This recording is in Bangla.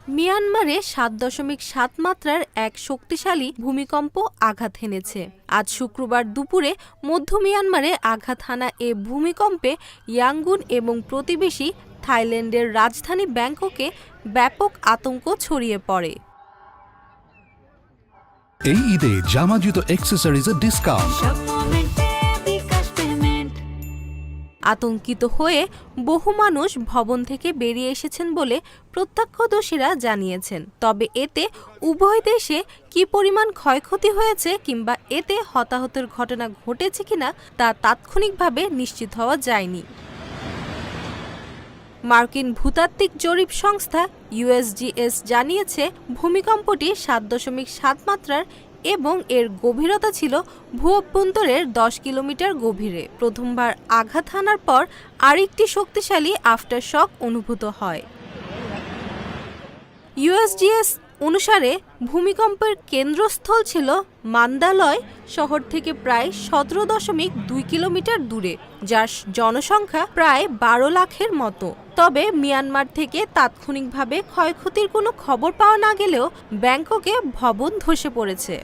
মিয়ানমারে ৭.৭ মাত্রার এক শক্তিশালী ভূমিকম্প আঘাত হেনেছে। আজ শুক্রবার দুপুরে মধ্য মিয়ানমারে আঘাত হানা এ ভূমিকম্পে ইয়াঙ্গুন এবং প্রতিবেশী থাইল্যান্ডের রাজধানী ব্যাংককে ব্যাপক আতঙ্ক ছড়িয়ে পড়ে। এই ঈদে জামা জুতো অ্যাক্সেসরিজের ডিসকাউন্ট। আতঙ্কিত হয়ে বহু মানুষ ভবন থেকে বেরিয়ে এসেছেন বলে প্রত্যক্ষদর্শীরা জানিয়েছেন। তবে এতে উভয় দেশে কী পরিমাণ ক্ষয়ক্ষতি হয়েছে কিংবা এতে হতাহতের ঘটনা ঘটেছে কিনা তা তাৎক্ষণিকভাবে নিশ্চিত হওয়া যায়নি। মার্কিন ভূতাত্ত্বিক জরিপ সংস্থা USGS জানিয়েছে ভূমিকম্পটি ৭.৭ মাত্রার এবং এর গভীরতা ছিল ভূঅভ্যন্তরের ১০ কিলোমিটার গভীরে। প্রথমবার আঘাত হানার পর আরেকটি শক্তিশালী আফটারশক অনুভূত হয়। USGS অনুসারে ভূমিকম্পের কেন্দ্রস্থল ছিল মান্দালয় শহর থেকে প্রায় ১৭.২ কিলোমিটার দূরে, যার জনসংখ্যা প্রায় ১২ লাখের মতো। তবে মিয়ানমার থেকে তাৎক্ষণিকভাবে ক্ষয়ক্ষতির কোনো খবর পাওয়া না গেলেও ব্যাংককে ভবন ধসে পড়েছে।